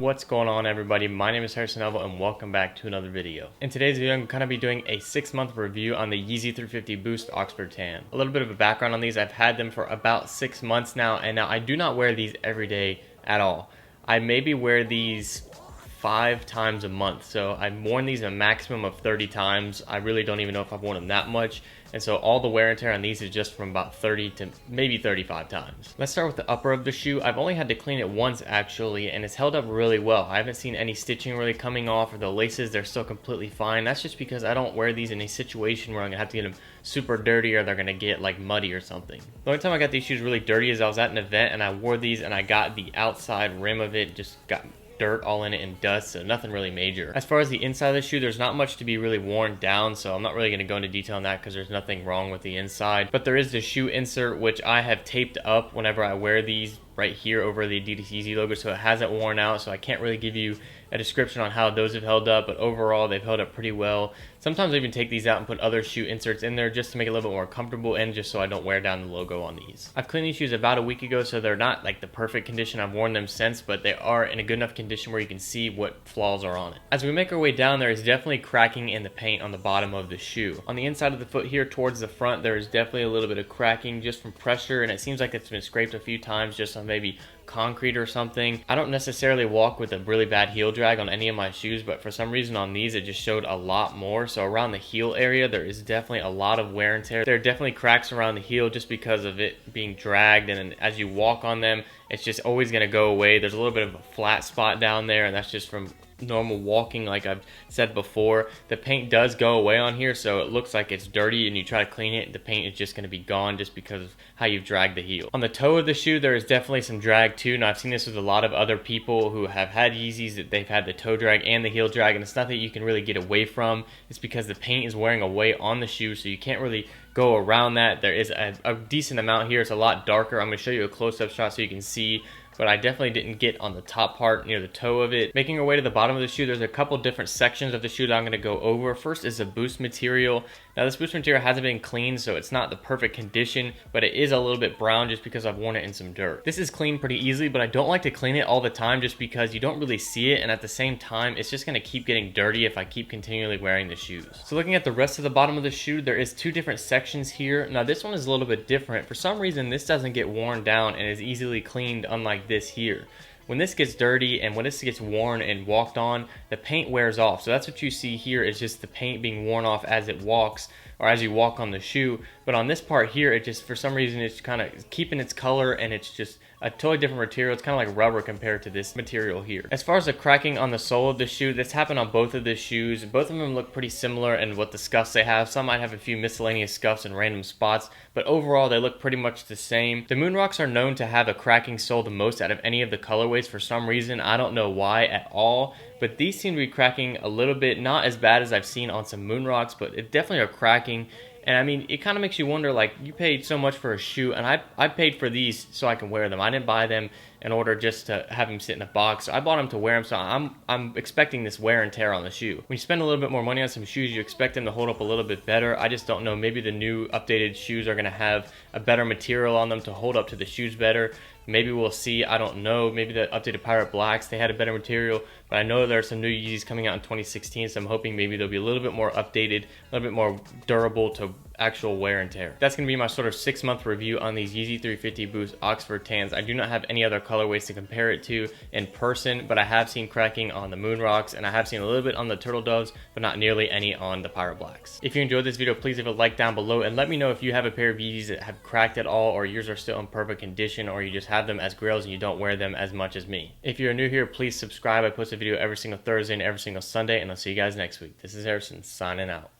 What's going on, everybody? My name is harrisonnevel and welcome back to another video. In today's video, I'm going to be doing a 6-month review on the Yeezy 350 Boost Oxford Tan. A little bit of a background on these. I've had them for about 6 months now, and now I do not wear these every day at all. I maybe wear these 5 times a month, so I've worn these a maximum of 30 times. I really don't even know if I've worn them that much, and so all the wear and tear on these is just from about 30 to maybe 35 times. Let's start with the upper of the shoe. I've only had to clean it once actually, and it's held up really well. I haven't seen any stitching really coming off, or the laces, they're still completely fine. That's just because I don't wear these in a situation where I'm gonna have to get them super dirty or they're gonna get like muddy or something. The only time I got these shoes really dirty is I was at an event and I wore these and I got the outside rim of it, just got dirt all in it and dust, so nothing really major. As far as the inside of the shoe, there's not much to be really worn down, so I'm not really going to go into detail on that because there's nothing wrong with the inside. But there is the shoe insert, which I have taped up whenever I wear these right here over the Adidas Yeezy logo, so it hasn't worn out, so I can't really give you a description on how those have held up, but overall they've held up pretty well. Sometimes I even take these out and put other shoe inserts in there just to make it a little bit more comfortable and just so I don't wear down the logo on these. I've cleaned these shoes about a week ago, so they're not like the perfect condition. I've worn them since, but they are in a good enough condition where you can see what flaws are on it. As we make our way down, there is definitely cracking in the paint on the bottom of the shoe. On the inside of the foot here towards the front, there is definitely a little bit of cracking just from pressure, and it seems like it's been scraped a few times just on maybe concrete or something. I don't necessarily walk with a really bad heel drag on any of my shoes, but for some reason on these it just showed a lot more. So around the heel area there is definitely a lot of wear and tear. There are definitely cracks around the heel just because of it being dragged, and then as you walk on them it's just always going to go away. There's a little bit of a flat spot down there, and that's just from normal walking. Like I've said before, the paint does go away on here, so it looks like it's dirty, and you try to clean it, the paint is just going to be gone just because of how you've dragged the heel. On the toe of the shoe there is definitely some drag too. Now I've seen this with a lot of other people who have had Yeezys, that they've had the toe drag and the heel drag, and it's nothing you can really get away from. It's because the paint is wearing away on the shoe, so you can't really go around that. There is a decent amount here. It's a lot darker. I'm going to show you a close-up shot so you can see, but I definitely didn't get on the top part near the toe of it. Making our way to the bottom of the shoe, there's a couple different sections of the shoe that I'm going to go over. First is the boost material. Now this boost material hasn't been cleaned, so it's not the perfect condition, but it is a little bit brown just because I've worn it in some dirt. This is cleaned pretty easily, but I don't like to clean it all the time just because you don't really see it, and at the same time it's just going to keep getting dirty if I keep continually wearing the shoes. So looking at the rest of the bottom of the shoe, there is 2 different sections here. Now this one is a little bit different. For some reason this doesn't get worn down and is easily cleaned, unlike this here. When this gets dirty and when this gets worn and walked on, the paint wears off. So that's what you see here, is just the paint being worn off as it walks, or as you walk on the shoe. But on this part here, it just, for some reason, it's kind of keeping its color, and it's just a totally different material. It's kind of like rubber compared to this material here. As far as the cracking on the sole of the shoe, this happened on both of the shoes. Both of them look pretty similar in what the scuffs they have. Some might have a few miscellaneous scuffs in random spots, but overall they look pretty much the same. The Moonrocks are known to have a cracking sole the most out of any of the colorways for some reason. I don't know why at all, but these seem to be cracking a little bit. Not as bad as I've seen on some Moonrocks, but it definitely are cracking. And I mean, it kind of makes you wonder, like, you paid so much for a shoe, and I paid for these so I can wear them. I didn't buy them in order just to have them sit in a box. I bought them to wear them, so I'm expecting this wear and tear on the shoe. When you spend a little bit more money on some shoes, you expect them to hold up a little bit better. I just don't know. Maybe the new updated shoes are going to have a better material on them to hold up to the shoes better. Maybe we'll see. I don't know. Maybe the updated Pirate Blacks, they had a better material, but I know there are some new Yeezys coming out in 2016, so I'm hoping maybe they'll be a little bit more updated, a little bit more durable to actual wear and tear. That's going to be my sort of 6-month review on these Yeezy 350 Boost Oxford Tans. I do not have any other colorways to compare it to in person, but I have seen cracking on the Moonrocks, and I have seen a little bit on the Turtle Doves, but not nearly any on the Pirate Blacks. If you enjoyed this video, please leave a like down below and let me know if you have a pair of Yeezys that have cracked at all, or yours are still in perfect condition, or you just have them as grails and you don't wear them as much as me. If you're new here, please subscribe. I post a video every single Thursday and every single Sunday, and I'll see you guys next week. This is Harrison signing out.